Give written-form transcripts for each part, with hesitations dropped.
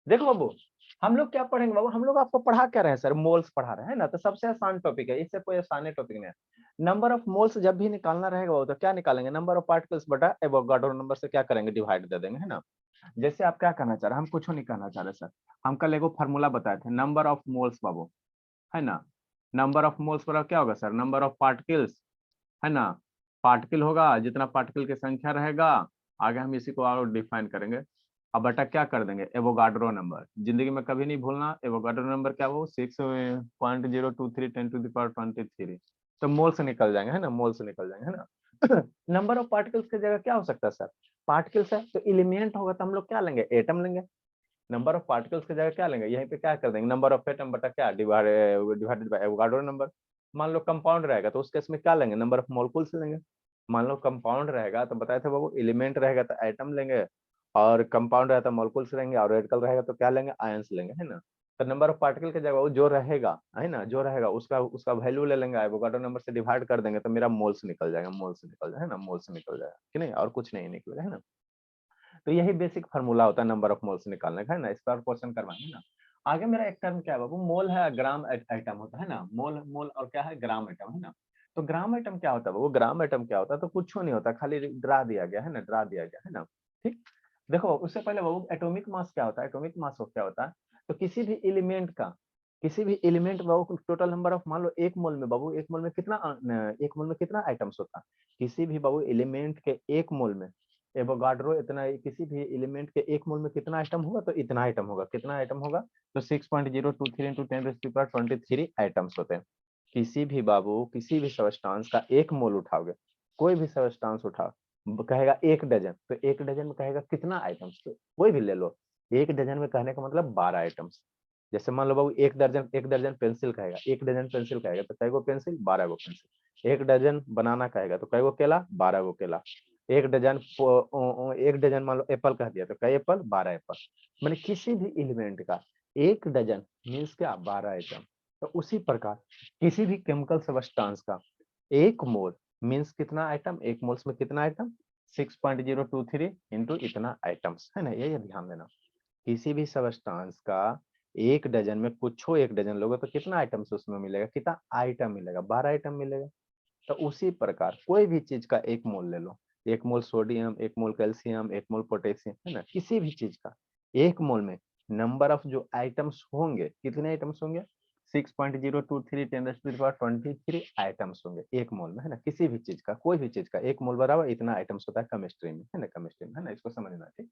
देखो बाबू, हम लोग क्या पढ़ेंगे बाबू, हम लोग आपको पढ़ा क्या रहे हैं सर, मोल्स पढ़ा रहे हैं ना, तो सबसे आसान टॉपिक है, इससे कोई आसान टॉपिक नहीं है। नंबर ऑफ मोल्स जब भी निकालना रहेगा बाबू, तो क्या निकालेंगे, नंबर ऑफ पार्टिकल्स बटा एवोगाड्रो नंबर से क्या करेंगे, डिवाइड दे देंगे, है ना। जैसे आप क्या करना चाह रहे हैं, हम कुछ नहीं करना चाह रहे सर, हम कल एगो फार्मूला बताए थे, नंबर ऑफ मोल्स बाबू, है ना। नंबर ऑफ मोल्स पर क्या होगा सर, नंबर ऑफ पार्टिकल्स, है ना। पार्टिकल होगा, जितना पार्टिकल की संख्या रहेगा, आगे हम इसी को और डिफाइन करेंगे। अब बटा क्या कर देंगे, एवोगाड्रो नंबर, जिंदगी में कभी नहीं भूलना, एवोगाड्रो नंबर क्या वो 6.023 × 10⁻23। तो मोल से निकल जाएंगे, है ना, मोल से निकल जाएंगे, है ना। नंबर ऑफ पार्टिकल्स की जगह क्या हो सकता है सर, पार्टिकल्स है तो एलिमेंट होगा, तो हम लोग क्या लेंगे, एटम लेंगे। नंबर ऑफ पार्टिकल्स की जगह क्या लेंगे, यहीं पे क्या कर देंगे, नंबर ऑफ एटम बटा क्या, डिवाइडेड बाय एवोगाड्रो नंबर। मान लो कंपाउंड रहेगा तो उस केस में क्या लेंगे, नंबर ऑफ मोलकुल्स लेंगे। मान लो कंपाउंड रहेगा तो बताए थे बाबू, एलिमेंट रहेगा तो एटम लेंगे, और कंपाउंड रहेगा तो मोलकुल्स लेंगे, और रेडिकल रहेगा तो क्या लेंगे, आयंस लेंगे, है ना। तो नंबर ऑफ पार्टिकल की जगह वो जो रहेगा, है ना, जो रहेगा उसका उसका वैल्यू ले लेंगे, एवोगाड्रो नंबर से डिवाइड कर देंगे, तो मेरा मोल्स निकल जाएगा, मोल्स निकल जाएगा, है ना, मोल्स निकल जाएगा कि नहीं, और कुछ नहीं निकलेगा, है ना। तो यही बेसिक फार्मूला होता है नंबर ऑफ मोल्स निकालने का, है ना, इस पर क्वेश्चन करवाएंगे ना। आगे मेरा एक टर्म क्या है बाबू, मोल है, ग्राम आइटम होता है ना, मोल मोल और क्या है, ग्राम आइटम, है ना। तो ग्राम आइटम क्या होता है बाबू, ग्राम आइटम क्या होता है, तो कुछ नहीं होता, खाली ड्रा दिया गया है ना, ड्रा दिया गया है ना। ठीक। देखो उससे पहले बाबू, एटॉमिक मास क्या होता है, एटॉमिक मास क्या होता है, तो किसी भी element Babu, total number of, मान लो एक मोल में बाबू, एक मोल में कितना आइटम्स होता है, किसी भी बाबू एलिमेंट के एक मोल में, एवोगाड्रो इतना, किसी भी एलिमेंट के एक मोल में कितना आइटम होगा, तो इतना आइटम होगा, कितना आइटम होगा, तो 6.023 × 10⁻23 आइटम्स होते हैं। किसी भी बाबू, किसी भी सब्सटेंस का एक मोल उठाओगे, कोई भी सब्सटेंस उठाओ, कहेगा एक डजन, तो एक डजन में कहेगा कितना आइटम्स, तो कोई भी ले लो, एक डजन में कहने का मतलब 12 आइटम्स। जैसे मान लो बाबू, एक दर्जन पेंसिल कहेगा, एक डजन पेंसिल कहेगा तो कई गो पेंसिल, 12 गो पेंसिल। एक डजन बनाना कहेगा तो कई गो केला, 12 गो केला। एक डजन एक डजन मान लो एप्पल कह दिया तो कई एप्पल, 12 एप्पल। मैंने किसी भी एलिमेंट का एक डजन मीन्स क्या, 12 आइटम। तो उसी प्रकार किसी भी केमिकल सब्सटेंस का एक मोल मीन्स कितना आइटम, एक मोल्स में कितना आइटम, 6.023 इंटू इतना आइटम्स, है ना, ये ध्यान देना। किसी भी सब्सटेंस का एक डजन में कुछ एक डजन लोगे तो कितना आइटम्स उसमें मिलेगा, कितना आइटम मिलेगा, 12 आइटम मिलेगा। तो उसी प्रकार कोई भी चीज का एक मोल ले लो, एक मोल सोडियम, एक मोल कैल्शियम, एक मोल पोटेशियम, है ना, किसी भी चीज का एक मोल में नंबर ऑफ जो आइटम्स होंगे, कितने आइटम्स होंगे, 6.023 × 10⁻23 आइटम्स होंगे एक मोल में, है ना, किसी भी चीज का, कोई भी चीज का एक मोल बराबर इतना आइटम्स होता है केमिस्ट्री में, है ना, केमिस्ट्री में, है ना, इसको समझना, ठीक।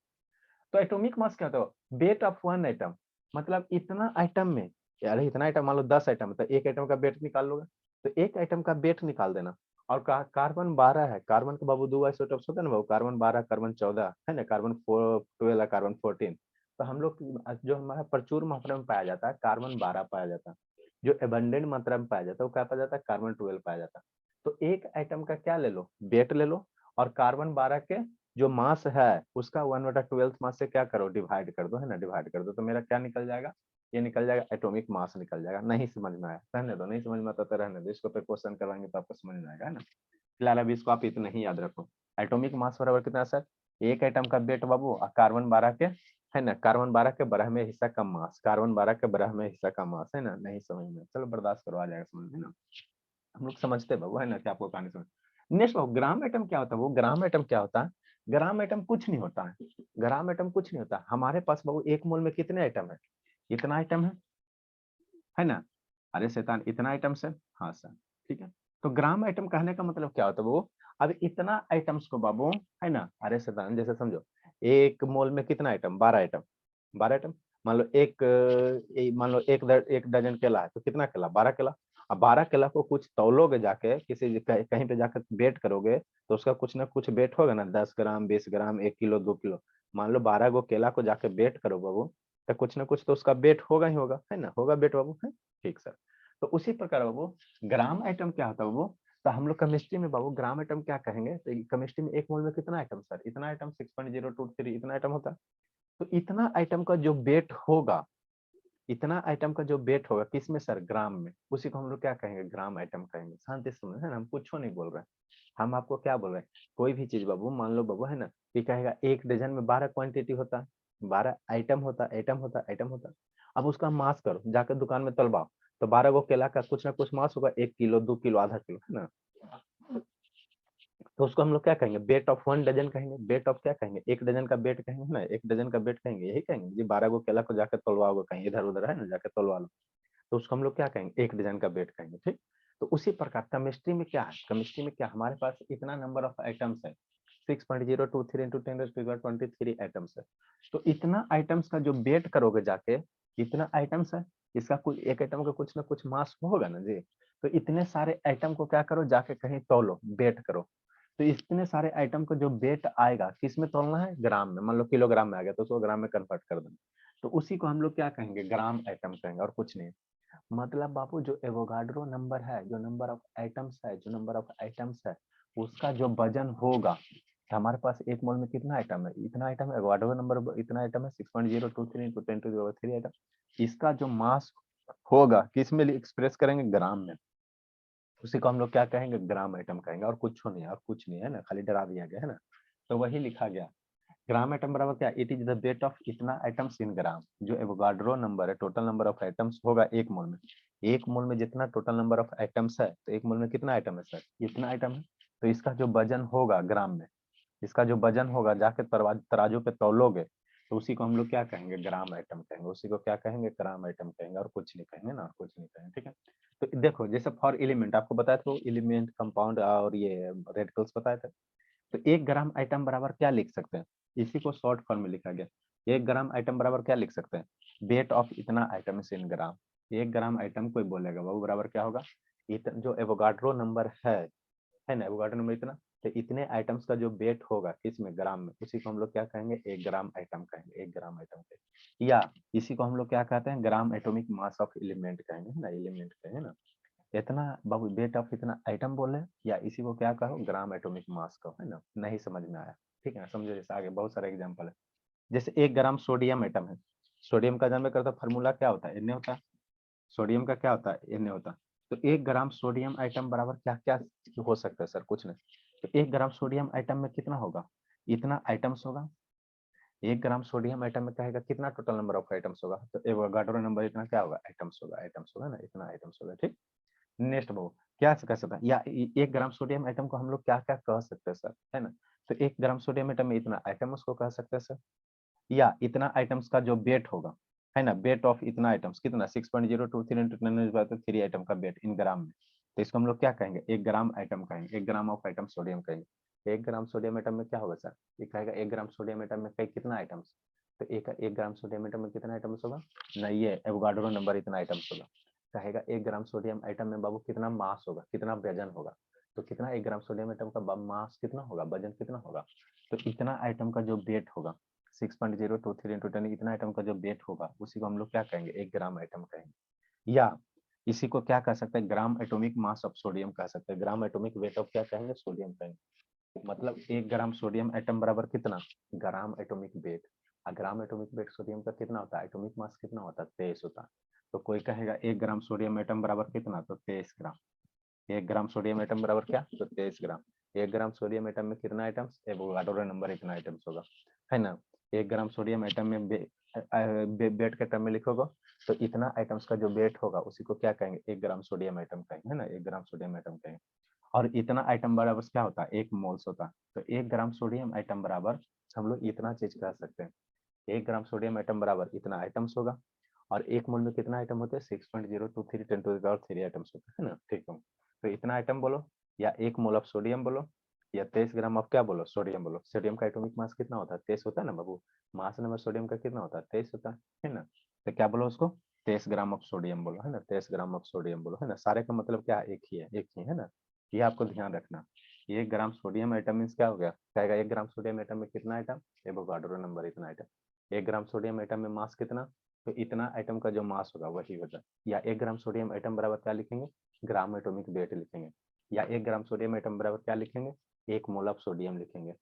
तो एटॉमिक मास क्या होता है, वेट ऑफ वन आइटम, मतलब इतना आइटम में, यार इतना आइटम मान लो 10 आइटम है तो एक आइटम का वेट निकाल लोगे, तो एक आइटम का वेट निकाल देना। और कार्बन 12 है, कार्बन के बाबू दो आइसोटोप्स होते हैं ना बाबू, कार्बन 12, कार्बन 14, है ना, कार्बन 12 है, कार्बन 14। तो हम लोग जो हमारा प्रचुर मात्रा में पाया जाता है, कार्बन 12 पाया जाता है। जो एबंडेंट मात्रा में पाया जाता है वो क्या पाया जाता है, कार्बन 12 पाया जाता है। तो एक आइटम का क्या ले लो, वेट ले लो, और कार्बन 12 के जो मास है उसका 1/12 मास से क्या करो, डिवाइड कर दो, है ना, डिवाइड कर दो, तो मेरा क्या निकल जाएगा, ये निकल जाएगा एटॉमिक मास निकल जाएगा। नहीं समझ में आया रहने दो, नहीं समझ में आता तो रहने दो, इसको पे क्वेश्चन करवाएंगे तो आपको समझ में आएगा, है ना। फिलहाल अभी इसको आप इतना ही याद रखो, एटॉमिक मास बराबर कितना सर, एक आइटम का वेट बाबू, और कार्बन 12 के, है ना, कार्बन 12 के 12वें हिस्सा का मास, कार्बन 12 के 12वें हिस्सा का मास, है ना, नहीं समझ में, चलो बर्दाश्त करो, आ जाएगा समझ में ना। हम लोग समझते हैं बाबू, है ना, कि आपको कहानी समझ। नेक्स्ट बाबू, ग्राम एटम क्या होता है, वो ग्राम एटम क्या होता है, ग्राम एटम कुछ नहीं होता है, ग्राम एटम कुछ नहीं होता हमारे पास बाबू, एक मोल में कितने आइटम है, इतना आइटम है ना। अरे शैतान, इतना आइटम है, हाँ सर, ठीक है। तो ग्राम आइटम कहने का मतलब क्या होता है वो, अब इतना आइटम्स को बाबू, है ना, अरे शैतान जैसे समझो, एक मोल में कितना आइटम, 12 आइटम, 12 आइटम। मान लो मान लो एक डजन केला है तो कितना केला, 12 केला। अब 12 केला को कुछ तौलोगे जाके, कहीं पे जाकर वेट करोगे, तो उसका कुछ ना कुछ वेट होगा ना, 10 ग्राम, 20 ग्राम, 1 किलो, 2 किलो। मान लो 12 गो केला को जाके वेट करो बाबू, तो कुछ ना कुछ तो उसका वेट होगा ही होगा, है ना, होगा वेट बाबू, है। ठीक सर। तो उसी प्रकार बाबू, ग्राम आइटम क्या होता है बाबू, तो हम लोग केमिस्ट्री में बाबू ग्राम आइटम क्या कहेंगे, तो केमिस्ट्री में एक मोल में कितना आइटम सर, इतना आइटम, 6.023 इतना आइटम होता है। तो इतना आइटम का जो वेट होगा, इतना आइटम का जो वेट होगा किसमें सर, ग्राम में, उसी को हम लोग क्या कहेंगे, ग्राम आइटम कहेंगे। शांति से सुनो, है ना, हम कुछ नहीं बोल रहे हैं, हम आपको क्या बोल रहे हैं, कोई भी चीज बाबू, मान लो बाबू, है ना, कि कहेगा एक डजन में 12 क्वांटिटी होता है, 12 आइटम होता, एटम होता, एटम होता। अब उसका मास करो, जाकर दुकान में तौलवाओ, तो 12 गो केला का कुछ ना कुछ मास होगा, 1 किलो, 2 किलो, आधा किलो, है ना। तो उसको हम लोग क्या कहेंगे, वेट ऑफ 1 डजन कहेंगे। वेट ऑफ क्या कहेंगे, 1 डजन का वेट कहेंगे ना, 1 डजन का वेट कहेंगे, यही कहेंगे जी। 12 गो केला को जाकर तौलवाओगे कहीं इधर उधर, है ना, जाकर तौलवा लो, तो उसको हम लोग क्या कहेंगे, 1 डजन का वेट कहेंगे, ठीक। तो उसी प्रकार केमिस्ट्री में क्या है, केमिस्ट्री में क्या हमारे पास इतना नंबर ऑफ आइटम्स है, 6.023 into 10⁻23 आइटम्स है। तो इतना आइटम्स का जो वेट करोगे जाके, इतना आइटम्स है, इसका कुछ एक आइटम का कुछ ना कुछ मास होगा ना जी। तो इतने सारे आइटम को क्या करो, जाके कहीं तौलो, वेट करो। तो इतने सारे आइटम को जो वेट आएगा, किस में तोलना है, ग्राम में। मान लो किलोग्राम में आ गया तो उसको ग्राम में कन्वर्ट कर देना, तो उसी को हम लोग क्या कहेंगे, ग्राम आइटम कहेंगे, और कुछ नहीं। मतलब बाबू जो एवोगाड्रो नंबर है, जो नंबर ऑफ आइटम्स है, जो नंबर ऑफ आइटम्स है, उसका जो वजन होगा, हमारे पास एक मोल में कितना आइटम है, इतना आइटम है, एवोगाड्रो नंबर इतना आइटम है, 6.023 into 10⁻³ आइटम। इसका जो मास होगा किस में एक्सप्रेस करेंगे, ग्राम में। उसी को हम लोग क्या कहेंगे, ग्राम आइटम कहेंगे, और कुछ नहीं है, और कुछ नहीं है ना, खाली डरा दिया गया है ना। तो वही लिखा गया, ग्राम आइटम बराबर क्या, it is the weight of इतना आइटम्स इन ग्राम। जो एवोगाड्रो नंबर है, टोटल नंबर ऑफ आइटम्स होगा एक मोल में। एक मोल में जितना टोटल नंबर ऑफ आइटम्स है, तो एक मोल में कितना आइटम है सर, इतना आइटम है। तो इसका जो वजन होगा ग्राम में, इसका जो वजन होगा, जाके तराजू पे तौलोगे, तो उसी को हम लोग क्या कहेंगे, ग्राम आइटम कहेंगे। उसी को क्या कहेंगे, ग्राम आइटम कहेंगे, और कुछ नहीं कहेंगे ना, और कुछ नहीं कहेंगे, ठीक है। तो देखो, जैसे फॉर एलिमेंट आपको बताया था, एलिमेंट, कंपाउंड और ये रेडिकल्स बताए थे। तो 1 ग्राम आइटम बराबर क्या लिख सकते हैं, इसी को शॉर्ट फॉर्म में लिखा गया। 1 ग्राम आइटम बराबर क्या लिख सकते हैं, वेट ऑफ इतना आइटम इन ग्राम। 1 ग्राम आइटम कोई बोलेगा वो बराबर क्या होगा, जो एवोगाड्रो नंबर है ना, एवोगाड्रो नंबर इतना। तो इतने आइटम्स का जो वेट होगा किसमें, ग्राम में, उसी को हम लोग क्या कहेंगे, 1 ग्राम आइटम कहेंगे, 1 ग्राम आइटम कहेंगे। या इसी को हम लोग क्या कहते हैं, ग्राम एटॉमिक मास ऑफ एलिमेंट कहेंगे, है ना, एलिमेंट कहेंगे ना। इतना बाबू वेट ऑफ इतना आइटम बोले, या इसी को क्या कहो, ग्राम एटॉमिक मास कहो, है ना। नहीं समझ में आया, ठीक है ना, समझो। जैसे आगे बहुत सारे एग्जांपल है, जैसे 1 ग्राम सोडियम एटम है। सोडियम का जानवे करता फार्मूला क्या होता है, Na होता है। सोडियम का क्या होता है, Na होता है। तो 1 ग्राम सोडियम आइटम बराबर क्या क्या हो सकता है सर, कुछ नहीं। तो 1 ग्राम सोडियम आइटम में कितना होगा, इतना आइटम्स होगा। 1 ग्राम सोडियम आइटम में कहेगा कितना टोटल नंबर ऑफ आइटम्स होगा, तो एवोगाड्रो नंबर इतना क्या होगा, आइटम्स होगा ना, इतना आइटम्स होगा, ठीक। नेक्स्ट वो क्या कह सकता है, या 1 ग्राम सोडियम आइटम को हम लोग क्या क्या कह सकते हैं सर, है ना। तो 1 ग्राम सोडियम आइटम में इतना आइटम उसको कह सकते हैं सर। या इतना आइटम्स का जो वेट होगा, है ना, वेट ऑफ इतना आइटम्स कितना, 6.023 into 10⁻³ आइटम का वेट इन ग्राम में। तो इसको हम लोग क्या कहेंगे, 1 ग्राम आइटम कहेंगे, 1 ग्राम ऑफ आइटम सोडियम कहेंगे। 1 ग्राम सोडियम आइटम में क्या होगा सर, ये कहेगा 1 ग्राम सोडियम आइटम में कई कितना आइटम्स। तो 1 ग्राम सोडियम आइटम में कितना आइटम्स होगा, नहीं ये एवोगाड्रो नंबर इतना आइटम्स होगा। कहेगा 1 ग्राम सोडियम आइटम में बाबू कितना मास होगा, कितना वजन होगा। तो कितना 1 ग्राम सोडियम आइटम का मास कितना होगा, वजन कितना होगा। तो इतना आइटम का जो वेट होगा, 6.023 into 10 इतना आइटम का जो वेट होगा, उसी को हम लोग क्या कहेंगे, 1 ग्राम आइटम कहेंगे। या इसी को क्या कह सकते हैं, ग्राम एटॉमिक मास ऑफ सोडियम कह सकते हैं। ग्राम एटॉमिक वेट ऑफ क्या कहेंगे, सोडियम कहेंगे। मतलब 1 ग्राम सोडियम एटम बराबर कितना, gram atomic weight. Gram atomic weight sodium का कितना होता है, एटॉमिक मास कितना होता है, 23 होता है। तो कोई कहेगा 1 ग्राम सोडियम एटम बराबर कितना, तो 23 ग्राम। 1 ग्राम सोडियम एटम बराबर क्या, तो 23 ग्राम। 1 ग्राम सोडियम एटम में कितना आइटम्स, एवोगाड्रो नंबर इतना आइटम्स होगा, है ना। 1 ग्राम सोडियम एटम में वेट के टर्म में लिखोगे, तो इतना आइटम्स का जो वेट होगा उसी को क्या कहेंगे, 1 ग्राम सोडियम एटम कहेंगे, है ना, 1 ग्राम सोडियम एटम कहेंगे। और इतना आइटम बराबर क्या होता है, 1 मोल्स होता है। तो 1 ग्राम सोडियम आइटम बराबर हम लोग इतना चीज कह सकते हैं, 1 ग्राम सोडियम आइटम बराबर इतना आइटम्स होगा। और 1 मोल में कितना आइटम होते हैं, 6.023 10⁻³ आइटम्स होते हैं ना, ठीक है। तो इतना आइटम बोलो, या 1 मोल ऑफ सोडियम बोलो, या 23 ग्राम ऑफ क्या बोलो, सोडियम बोलो। सोडियम का एटॉमिक मास कितना होता है, 23 होता है ना बाबू। मास नंबर सोडियम का कितना होता है, 23 होता है ना। तो क्या बोलो उसको, 23 ग्राम ऑफ सोडियम बोलो, है ना, 23 ग्राम ऑफ सोडियम बोलो, है ना। सारे का मतलब क्या, एक ही है, एक ही है ना। ये आपको ध्यान रखना। 1 ग्राम सोडियम आइटम मीन्स क्या हो गया, कहेगा 1 ग्राम सोडियम आइटम में कितना आइटम, एवोगाड्रो नंबर इतना आइटम। 1 ग्राम सोडियम आइटम में मास कितना, तो इतना आइटम का जो मास होगा वही होगा। या 1 ग्राम सोडियम आइटम बराबर क्या लिखेंगे, ग्राम एटॉमिक वेट लिखेंगे। या 1 ग्राम सोडियम आइटम बराबर क्या लिखेंगे, 1 मोल ऑफ सोडियम लिखेंगे,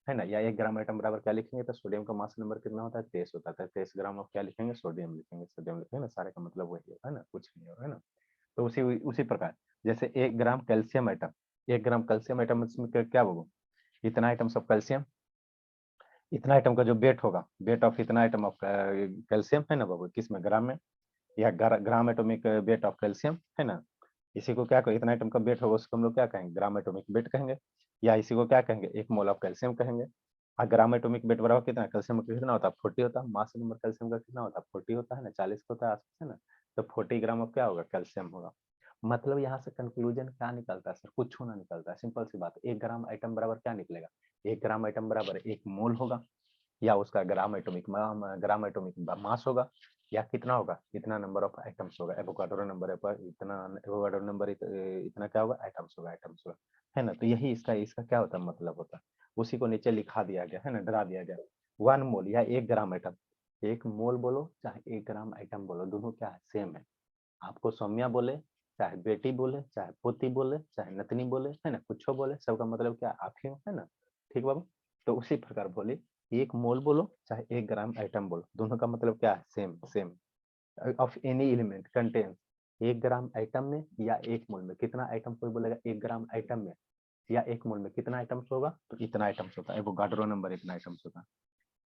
है ना। या 1 ग्राम आइटम बराबर क्या लिखेंगे, तो सोडियम का मास नंबर कितना होता है, 23 होता है। 23 ग्राम ऑफ क्या लिखेंगे, सोडियम लिखेंगे, सोडियम लिखेंगे ना। सारे का मतलब वही होगा, है ना, कुछ नहीं होगा, है ना। तो उसी उसी प्रकार, जैसे 1 ग्राम कैल्शियम आइटम, 1 ग्राम कैल्शियम आइटम में क्या बोलो, इतना आइटम सब कैल्शियम। इतना आइटम का जो वेट होगा, वेट ऑफ इतना आइटम ऑफ कैल्शियम है ना बाबू, किसमें, ग्राम में, या gram atomic weight of calcium है ना। इसी को क्या कहें, इतना आइटम का वेट होगा उसको हम लोग क्या कहेंगे, ग्राम एटॉमिक वेट कहेंगे, या इसी को क्या कहेंगे, 1 मोल ऑफ कैल्शियम कहेंगे। और ग्राम एटॉमिक वेट बराबर कितना, कैल्शियम का कितना होता है, 40 होता है, मास नंबर कैल्शियम का कितना होता है, 40 होता है ना, 40 होता है आसपास है ना। तो 40 ग्राम ऑफ क्या होगा, कैल्शियम होगा। मतलब यहाँ से कंक्लूजन क्या निकलता है सर, कुछ होना निकलता है, सिंपल सी बात है। 1 ग्राम आइटम बराबर क्या निकलेगा, 1 ग्राम आइटम बराबर 1 मोल होगा, या उसका ग्राम एटॉमिक मास होगा, या कितना होगा, इतना नंबर ऑफ आइटम्स होगा, एवोगाड्रो नंबर इतना, एवोगाड्रो नंबर इतना क्या होगा, आइटम्स होगा है ना। तो यही इसका इसका क्या होता है, मतलब होता है। उसी को नीचे लिखा दिया गया है ना, डरा दिया गया। 1 मोल या 1 ग्राम आइटम, 1 मोल बोलो चाहे 1 ग्राम आइटम बोलो, दोनों क्या है, सेम है। आपको सौम्या बोले, चाहे बेटी बोले, चाहे पोती बोले, चाहे नतनी बोले है ना, कुछ बोले, सबका मतलब क्या, आप ही हो है ना। ठीक बाबू। तो उसी प्रकार बोले, 1 मोल बोलो चाहे 1 ग्राम आइटम बोलो, दोनों का मतलब क्या है, same same. Of any element contain 1 gram item में या 1 मोल में कितना आइटम, कोई बोलेगा 1 ग्राम आइटम में या 1 मोल में कितना आइटम्स होगा, तो इतना आइटम्स होता है, एवोगाड्रो नंबर इतना आइटम्स होता है।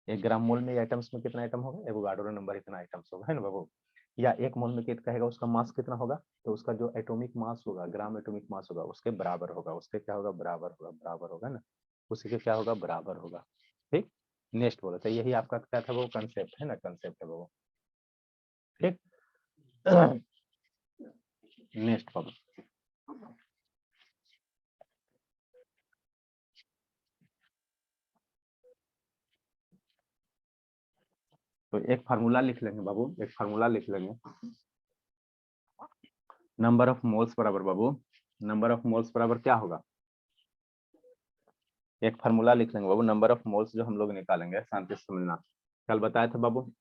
1 ग्राम मोल में आइटम्स में कितना आइटम होगा, एवोगाड्रो नंबर इतना आइटम्स होगा है ना बाबू। या 1 मोल में कितना कहेगा, उसका मास कितना होगा, तो उसका जो एटॉमिक मास होगा, ग्राम एटॉमिक मास होगा, उसके बराबर होगा, उसके क्या होगा, बराबर होगा ना, उसी के क्या होगा, बराबर होगा। ठीक। नेक्स्ट बोला था, यही आपका क्या था वो, कंसेप्ट है ना, कंसेप्ट है वो। ठीक। नेक्स्ट बाबू, तो एक फार्मूला लिख लेंगे बाबू, एक फार्मूला लिख लेंगे। नंबर ऑफ मोल्स बराबर बाबू, नंबर ऑफ मोल्स बराबर क्या होगा, एक फार्मूला लिख लेंगे बाबू, नंबर ऑफ मोल्स जो हम लोग निकालेंगे, शांति से समझना। कल बताया था बाबू,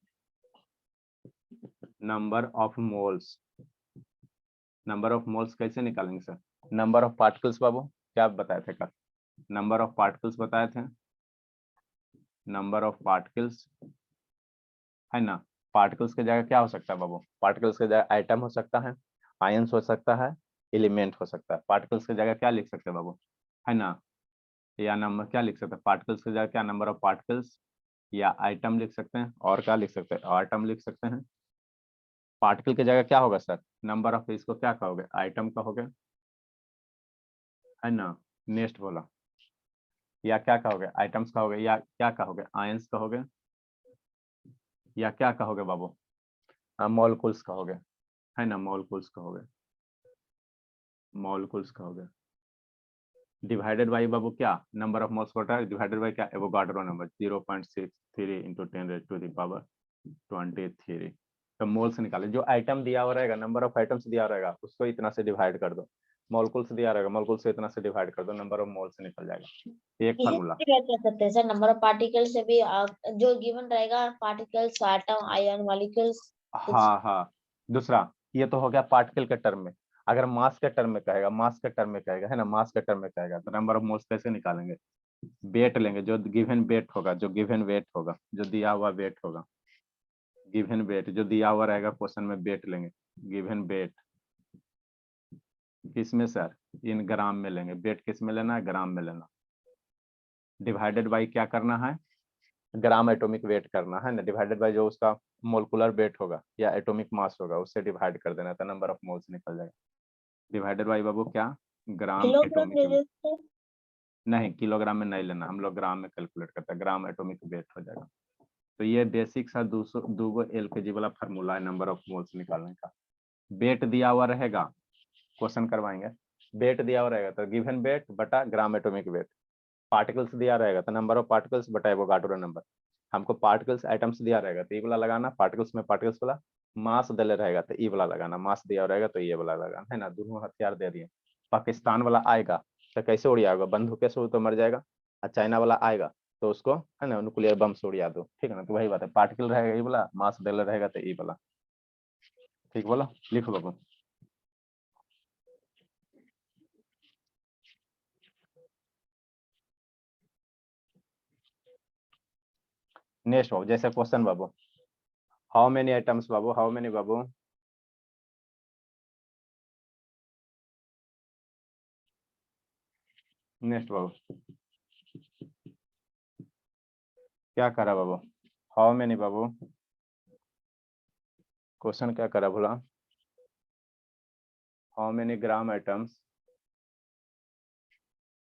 number of moles, number of moles कैसे निकालेंगे सर, नंबर ऑफ पार्टिकल्स बाबू, क्या बताए थे कल, नंबर ऑफ पार्टिकल्स बताए थे, नंबर ऑफ पार्टिकल्स है ना। पार्टिकल्स की जगह क्या हो सकता है बाबू, पार्टिकल्स की जगह आइटम हो सकता है, आयंस हो सकता है, एलिमेंट हो सकता है। पार्टिकल्स की जगह क्या लिख सकते हैं बाबू, है ना, या नंबर क्या लिख सकते हैं, पार्टिकल्स की जगह क्या, नंबर ऑफ पार्टिकल्स, या आइटम लिख सकते हैं, और क्या लिख सकते हैं, आइटम लिख सकते हैं। पार्टिकल की जगह क्या होगा सर, नंबर ऑफ, इसको क्या कहोगे, आइटम कहोगे है ना। नेक्स्ट बोला, या क्या कहोगे, आइटम्स कहोगे, या क्या कहोगे, आयंस कहोगे, या क्या कहोगे बाबू, मॉलिक्यूल्स कहोगे है ना, मॉलिक्यूल्स कहोगे, मॉलिक्यूल्स कहोगे। डिवाइडेड बाई बाबू क्या, नंबर ऑफ मोल्स होता है, डिवाइडेड बाई क्या, एवोगाड्रो नंबर 0.63 इंटू 10⁻23। तो मोल्स निकाले, जो आइटम दिया हुआ रहेगा, नंबर ऑफ आइटम्स दिया रहेगा, उसको इतना से डिवाइड कर दो, मॉलिक्यूल्स दिया रहेगा, मॉलिक्यूल से इतना से डिवाइड कर दो, नंबर ऑफ मोल्स निकल जाएगा। एक यही फार्मूला। कर सकते हैं सर, नंबर ऑफ पार्टिकल से भी जो गिवन रहेगा, पार्टिकल्स, एटम, आयन, मॉलिक्यूल्स। हाँ हाँ। दूसरा, ये तो हो गया पार्टिकल के टर्म में। अगर मास के टर्म में कहेगा, मास के टर्म में कहेगा है ना, मास के टर्म में कहेगा, तो नंबर ऑफ मोल्स कैसे निकालेंगे, वेट लेंगे, जो गिवन वेट होगा, जो गिवन वेट होगा, जो दिया हुआ वेट होगा, गिवन वेट जो दिया हुआ रहेगा क्वेश्चन में, वेट लेंगे, गिवन वेट किसमें सर, इन ग्राम में लेंगे, वेट किस में लेना है, ग्राम में लेना, डिवाइडेड बाई क्या करना है, ग्राम एटॉमिक वेट करना है ना, डिवाइडेड बाई जो उसका मोलकुलर वेट होगा या एटॉमिक मास होगा, उससे डिवाइड कर देना, तो नंबर ऑफ मोल्स निकल जाएगा। डिवाइडेड बाई बाबू क्या, ग्राम किलोग्राम एटॉमिक ले वेट। लेते हैं। नहीं, किलोग्राम में नहीं लेना, हम लोग ग्राम में कैलकुलेट करते हैं, ग्राम एटॉमिक वेट हो जाएगा। तो ये बेसिक सा 200 LKG वाला फार्मूला है नंबर ऑफ मोल्स निकालने का। वेट दिया हुआ रहेगा, क्वेश्चन करवाएंगे, वेट दिया हुआ रहेगा तो गिवन वेट बटा ग्राम एटॉमिक वेट, पार्टिकल्स दिया रहेगा तो नंबर ऑफ पार्टिकल्स बटा एवोगाड्रो नंबर। हमको पार्टिकल्स आइटम्स दिया रहेगा तो ये वाला लगाना, पार्टिकल्स में पार्टिकल्स वाला, मास दिया रहेगा तो ई वाला लगाना, मास दिया रहेगा तो ये वाला लगाना है ना। दोनों हथियार दे दिए। पाकिस्तान वाला आएगा तो कैसे उड़िया होगा, बंदूक से तो मर जाएगा। और चाइना वाला आएगा तो उसको है ना, न्यूक्लियर बम से उड़िया दो, ठीक है ना। तो वही बात है, पार्टिकल रहेगा ई वाला, मास दिया रहेगा तो ई वाला। ठीक बोला, लिखो बाबू। नेक्स्ट बाबू, जैसे क्वेश्चन बाबू, हाउ मेनी आइटम्स बाबू, हाउ मेनी बाबू, नेक्स्ट बाबू, क्या करा बाबू? हाउ मेनी बाबू? क्वेश्चन क्या करा बोला? How many gram atoms?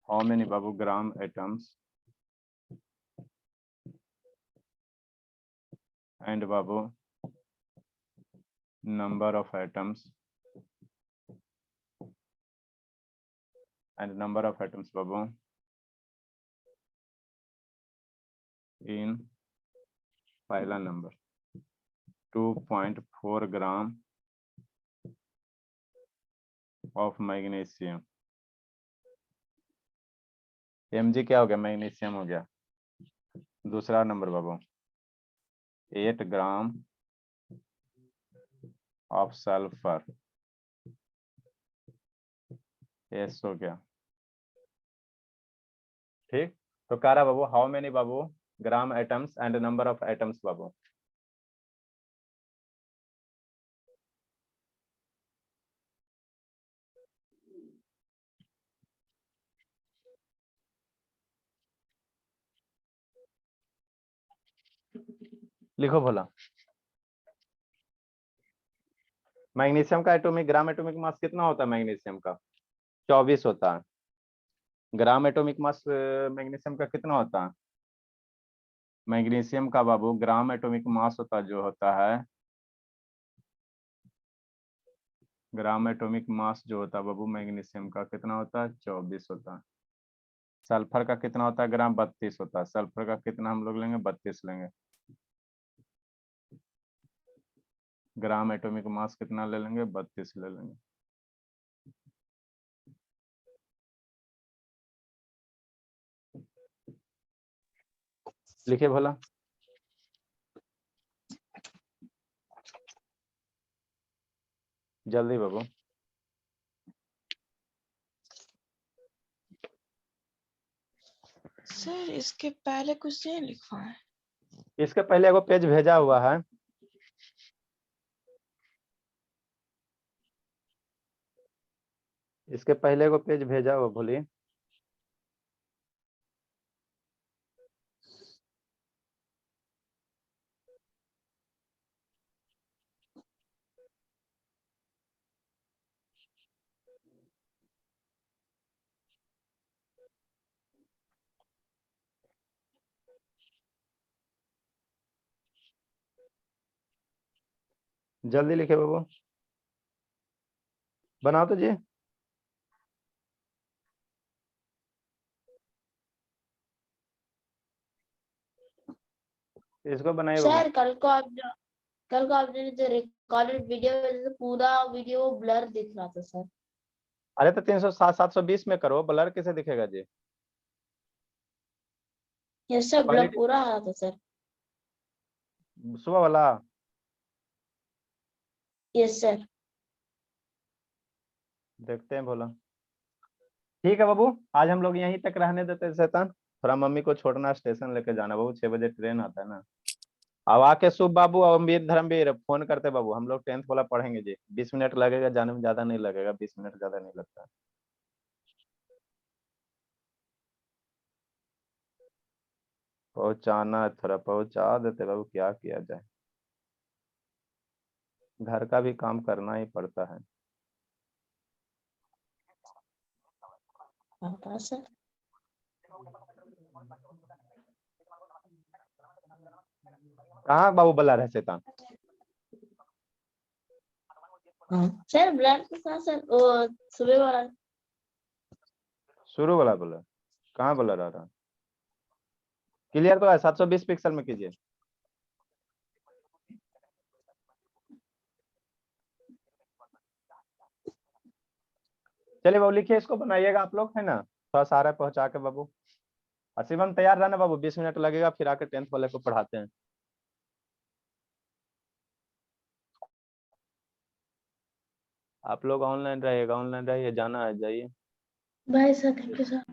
How many बाबू ग्राम एटम्स एंड बाबू number of atoms and number of atoms babu in पहला number 2.4 gram of magnesium. mg क्या हो गया? मैग्नीशियम हो गया। दूसरा नंबर बाबू 8 ग्राम ऑफ सल्फर, एस हो गया। ठीक, तो कह रहा बाबू हाउ मेनी बाबू gram atoms and number of atoms बाबू। लिखो भोला। मैग्नीशियम का एटॉमिक ग्राम एटॉमिक मास कितना होता है? मैग्नीशियम का 24 होता है। ग्राम एटॉमिक मास मैग्नीशियम का कितना होता है? मैग्नीशियम का बाबू ग्राम एटॉमिक मास होता जो होता है, ग्राम एटॉमिक मास जो होता है बाबू मैग्नीशियम का कितना होता है? 24 होता है। सल्फर का कितना होता है? ग्राम 32 होता है। सल्फर का कितना हम लोग लेंगे? 32 लेंगे। ग्राम एटॉमिक मास कितना ले लेंगे? 32 ले लेंगे। लिखिए भला। जल्दी बाबू। सर इसके पहले कुछ नहीं लिखा है। इसके पहले एगो पेज भेजा हुआ है, इसके पहले एगो पेज भेजा हुआ, भूलिए। जल्दी लिखे बाबू, बनाओ तो जी। इसको बनाइए बाबू। सर कल को आपने जो रिकॉर्डेड वीडियो पूरा वीडियो ब्लर दिख रहा था सर। अरे तो 360 720 में करो, ब्लर कैसे दिखेगा जी? यस सर, ब्लर क्वालिटी पूरा आ रहा था सर। सुबह वाला। Yes sir. देखते हैं भोला। ठीक है बाबू, आज हम लोग यहीं तक रहने देते हैं शैतान। थोड़ा मम्मी को छोड़ना, स्टेशन लेके जाना बाबू, 6 बजे ट्रेन आता है ना। अब आके शुभ बाबू और अमवीर धर्मवीर फोन करते बाबू, हम लोग 10th वाला पढ़ेंगे जी। 20 मिनट लगेगा जाने में, ज्यादा नहीं लगेगा, 20 मिनट ज्यादा नहीं लगता। पहुंचाना है, थोड़ा पहुंचा देते बाबू, क्या किया जाए, घर का भी काम करना ही पड़ता है। हाँ सर। कहाँ बाबू बल्ला रहे शैतान? सर ब्लर के साथ सर वो सुबह वाला। शुरू वाला बोला? कहाँ बोला रहा? क्लियर तो है, 720 पिक्सल में कीजिए। चलिए बाबू लिखिए, इसको बनाइएगा आप लोग, है ना। थोड़ा सारा पहुंचा के बाबू। और शिवम तैयार रहना बाबू, 20 मिनट लगेगा, फिर आके 10th वाले को पढ़ाते हैं। आप लोग ऑनलाइन रहिएगा, ऑनलाइन रहिए, जाना है जाइए। Bye sir, thank you sir.